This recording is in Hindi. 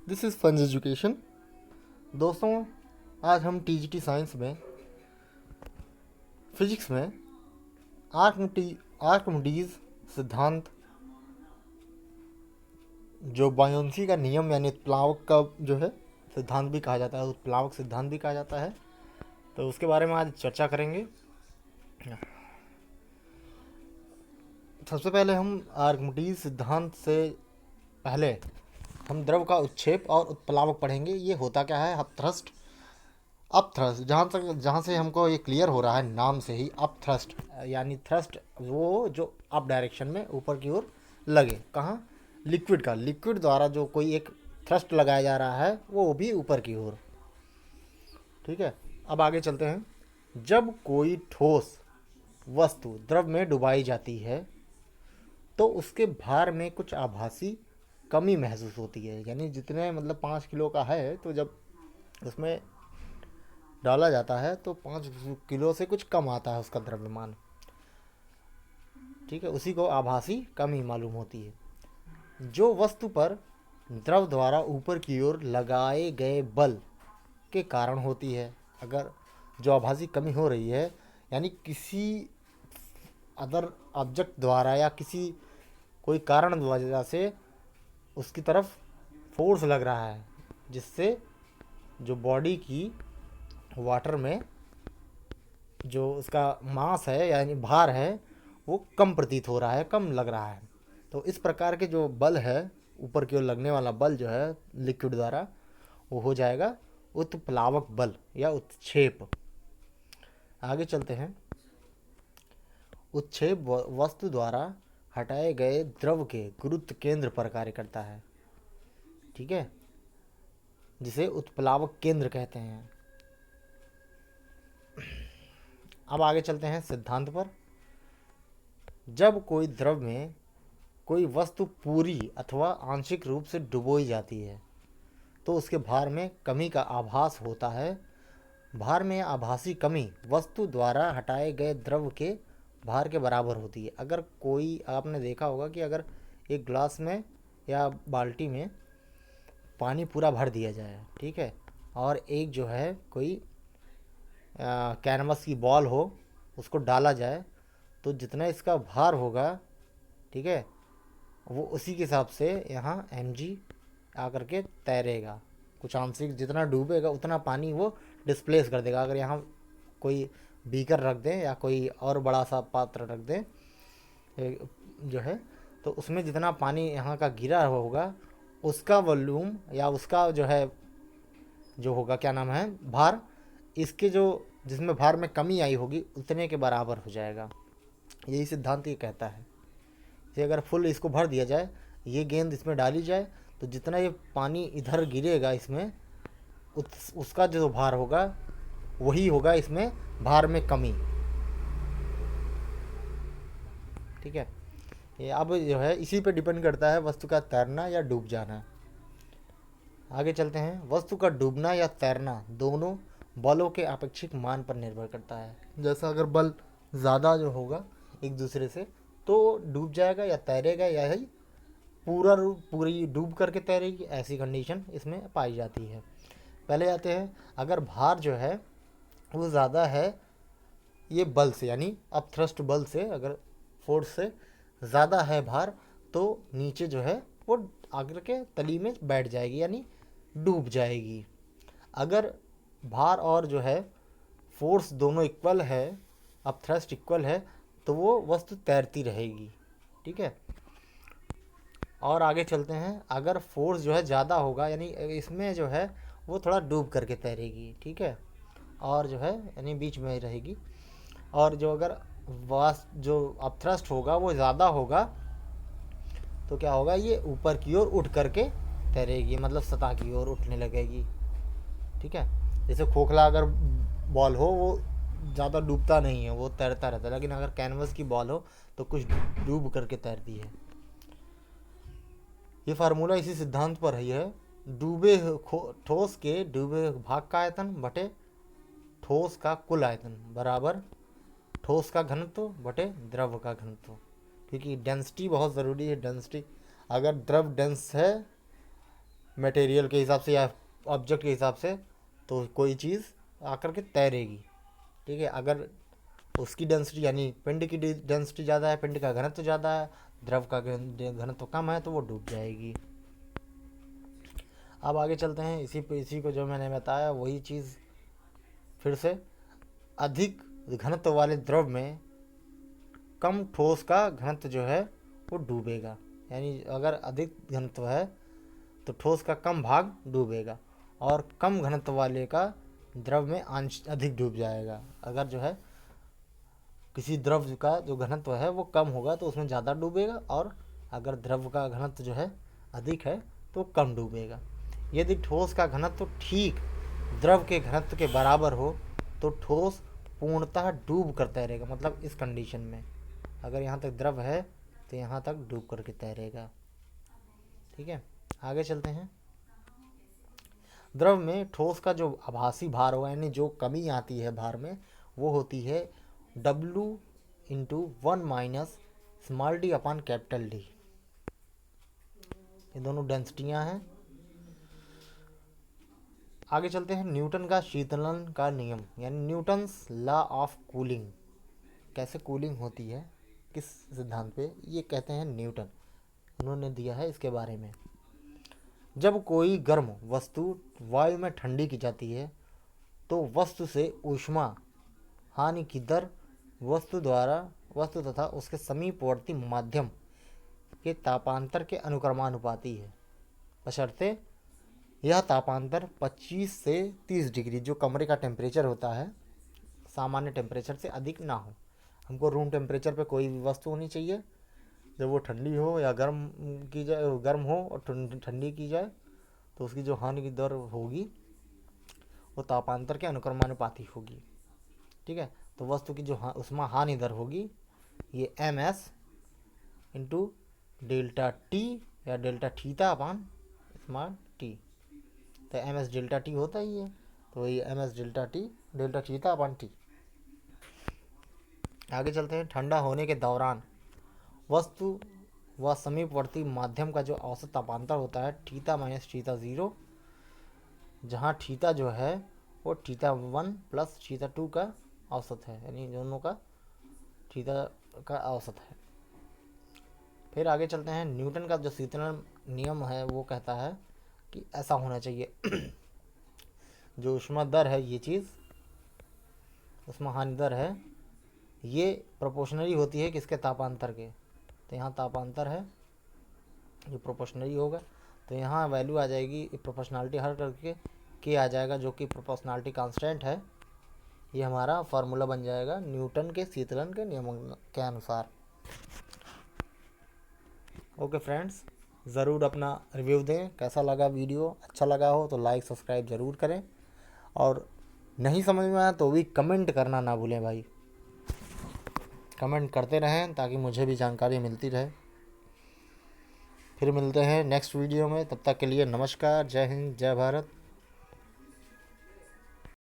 This is fun education. दोस्तों, आज हम टीजीटी साइंस में फिजिक्स में आर्कमिडीज सिद्धांत, जो बायोन्सी का नियम यानी उत्प्लावक का जो है सिद्धांत भी कहा जाता है, उत्प्लावक सिद्धांत भी कहा जाता है, तो उसके बारे में आज चर्चा करेंगे। सबसे पहले हम आर्कमिडीज सिद्धांत से पहले हम द्रव का उत्क्षेप और उत्प्लावक पढ़ेंगे। ये होता क्या है? अपथ्रस्ट। अपथ्रस्ट जहाँ से हमको ये क्लियर हो रहा है नाम से ही, अपथ्रस्ट यानी थ्रस्ट वो जो अप डायरेक्शन में ऊपर की ओर लगे। कहाँ? लिक्विड द्वारा जो कोई एक थ्रस्ट लगाया जा रहा है वो भी ऊपर की ओर। ठीक है, अब आगे चलते हैं। जब कोई ठोस वस्तु द्रव में डुबाई जाती है तो उसके भार में कुछ आभासी कमी महसूस होती है। यानी जितने 5 किलो का है, तो जब उसमें डाला जाता है तो 5 किलो से कुछ कम आता है उसका द्रव्यमान। ठीक है, उसी को आभासी कमी मालूम होती है। जो वस्तु पर द्रव द्वारा ऊपर की ओर लगाए गए बल के कारण होती है। अगर जो आभासी कमी हो रही है यानी किसी अदर ऑब्जेक्ट द्वारा या किसी कोई कारण वजह से उसकी तरफ फोर्स लग रहा है, जिससे जो बॉडी की वाटर में जो उसका मास है यानी भार है वो कम प्रतीत हो रहा है, कम लग रहा है। तो इस प्रकार के जो बल है, ऊपर की ओर लगने वाला बल जो है लिक्विड द्वारा, वो हो जाएगा उत्प्लावक बल या उत्क्षेप। आगे चलते हैं। उत्क्षेप वस्तु द्वारा हटाए गए द्रव के गुरुत्व केंद्र पर कार्य करता है। ठीक है, जिसे उत्प्लावक केंद्र कहते हैं। अब आगे चलते हैं सिद्धांत पर। जब कोई द्रव में कोई वस्तु पूरी अथवा आंशिक रूप से डुबोई जाती है तो उसके भार में कमी का आभास होता है। भार में आभासी कमी वस्तु द्वारा हटाए गए द्रव के भार के बराबर होती है। अगर कोई, आपने देखा होगा कि अगर एक ग्लास में या बाल्टी में पानी पूरा भर दिया जाए, ठीक है, और एक जो है कोई कैनवस की बॉल हो, उसको डाला जाए, तो जितना इसका भार होगा, ठीक है, वो उसी के हिसाब से यहाँ mg आकर के तैरेगा। कुछ आंशिक जितना डूबेगा उतना पानी वो डिस्प्लेस कर देगा। अगर यहाँ कोई बीकर रख दें या कोई और बड़ा सा पात्र रख दें जो है, तो उसमें जितना पानी यहाँ का गिरा होगा उसका वॉल्यूम या उसका जो है जो होगा, क्या नाम है, भार, इसके जो जिसमें भार में कमी आई होगी उतने के बराबर हो जाएगा। यही सिद्धांत ये कहता है कि अगर फुल इसको भर दिया जाए, ये गेंद इसमें डाली जाए, तो जितना ये पानी इधर गिरेगा इसमें उसका जो भार होगा वही होगा इसमें भार में कमी। ठीक है, ये अब जो है इसी पे डिपेंड करता है वस्तु का तैरना या डूब जाना। आगे चलते हैं। वस्तु का डूबना या तैरना दोनों बलों के अपेक्षिक मान पर निर्भर करता है। जैसा अगर बल ज़्यादा जो होगा एक दूसरे से, तो डूब जाएगा या तैरेगा, या ही पूरी डूब करके तैरेगी, ऐसी कंडीशन इसमें पाई जाती है। पहले आते हैं, अगर भार जो है वो ज़्यादा है ये बल से, यानी अपथ्रस्ट बल से, अगर फोर्स से ज़्यादा है भार, तो नीचे जो है वो आकर के तली में बैठ जाएगी यानी डूब जाएगी। अगर भार और जो है फोर्स दोनों इक्वल है, अपथ्रस्ट इक्वल है, तो वो वस्तु तैरती रहेगी। ठीक है, और आगे चलते हैं। अगर फोर्स जो है ज़्यादा होगा यानी इसमें जो है वो थोड़ा डूब करके तैरेगी। ठीक है, और जो है यानी बीच में ही रहेगी। और जो अगर जो अपथ्रस्ट होगा वो ज़्यादा होगा तो क्या होगा, ये ऊपर की ओर उठ करके तैरेगी, मतलब सतह की ओर उठने लगेगी। ठीक है, जैसे खोखला अगर बॉल हो वो ज़्यादा डूबता नहीं है, वो तैरता रहता है, लेकिन अगर कैनवस की बॉल हो तो कुछ डूब करके तैरती है। ये फार्मूला इसी सिद्धांत पर ही है। ठोस के डूबे भाग का आयतन बटे ठोस का कुल आयतन बराबर ठोस का घनत्व बटे द्रव का घनत्व। क्योंकि डेंसिटी बहुत ज़रूरी है। डेंसिटी, अगर द्रव डेंस है मटेरियल के हिसाब से या ऑब्जेक्ट के हिसाब से, तो कोई चीज़ आकर के तैरेगी। ठीक है, अगर उसकी डेंसिटी यानी पिंड की डेंसिटी ज़्यादा है, पिंड का घनत्व ज़्यादा है, द्रव का घनत्व कम है, तो वो डूब जाएगी। अब आगे चलते हैं, इसी को जो मैंने बताया वही चीज़ फिर से। अधिक घनत्व वाले द्रव में कम ठोस का घनत्व जो है वो डूबेगा। यानी अगर अधिक घनत्व है तो ठोस का कम भाग डूबेगा, और कम घनत्व वाले का द्रव में अंश अधिक डूब जाएगा। अगर जो है किसी द्रव का जो घनत्व है वो कम होगा तो उसमें ज़्यादा डूबेगा, और अगर द्रव का घनत्व जो है अधिक है तो कम डूबेगा। यदि ठोस का घनत्व ठीक द्रव के घनत्व के बराबर हो तो ठोस पूर्णतः डूब कर तैरेगा। मतलब इस कंडीशन में अगर यहाँ तक द्रव है तो यहाँ तक डूब करके तैरेगा। ठीक है, आगे चलते हैं। द्रव में ठोस का जो आभासी भार होगा, यानी जो कमी आती है भार में, वो होती है W into 1 minus small D upon capital D. ये दोनों डेंसिटियाँ हैं। आगे चलते हैं, न्यूटन का शीतलन का नियम, यानी न्यूटन्स लॉ ऑफ कूलिंग। कैसे कूलिंग होती है, किस सिद्धांत पे, ये कहते हैं न्यूटन, उन्होंने दिया है इसके बारे में। जब कोई गर्म वस्तु वायु में ठंडी की जाती है तो वस्तु से ऊष्मा हानि की दर वस्तु तथा उसके समीपवर्ती माध्यम के तापांतर के अनुक्रमानुपाती है, बशर्ते यह तापांतर 25 से 30 डिग्री जो कमरे का टेम्परेचर होता है सामान्य टेम्परेचर से अधिक ना हो। हमको रूम टेम्परेचर पे कोई भी वस्तु होनी चाहिए, जब वो ठंडी हो या गर्म की जाए, गर्म हो और ठंडी की जाए, तो उसकी जो हानि की दर होगी वो तापांतर के अनुक्रमानुपाती होगी। ठीक है, तो वस्तु की जो उष्मा हानि दर होगी ये ms इंटू डेल्टा टी या delta theta upon small T. तो ms डेल्टा टी होता ही है, तो ये ms delta theta upon T. आगे चलते हैं, ठंडा होने के दौरान वस्तु व समीपवर्ती माध्यम का जो औसत तापांतर होता है थीटा माइनस थीटा 0, जहाँ थीटा जो है वो थीटा 1 प्लस थीटा 2 का औसत है, यानी दोनों का थीटा का औसत है। फिर आगे चलते हैं, न्यूटन का जो शीतलन नियम है वो कहता है कि ऐसा होना चाहिए जो ऊष्मा दर है, ये चीज़ ऊष्मा हानि दर है, ये प्रोपोर्शनली होती है किसके, तापांतर के। तो यहाँ तापांतर है जो प्रोपोर्शनली होगा, तो यहाँ वैल्यू आ जाएगी, प्रोपोर्शनलिटी हल करके के आ जाएगा जो कि प्रोपोर्शनलिटी कांस्टेंट है। ये हमारा फार्मूला बन जाएगा न्यूटन के शीतलन के नियमों के अनुसार। ओके फ्रेंड्स, ज़रूर अपना रिव्यू दें, कैसा लगा वीडियो। अच्छा लगा हो तो लाइक सब्सक्राइब ज़रूर करें, और नहीं समझ में आया तो भी कमेंट करना ना भूलें भाई, कमेंट करते रहें ताकि मुझे भी जानकारी मिलती रहे। फिर मिलते हैं नेक्स्ट वीडियो में, तब तक के लिए नमस्कार, जय हिंद, जय भारत।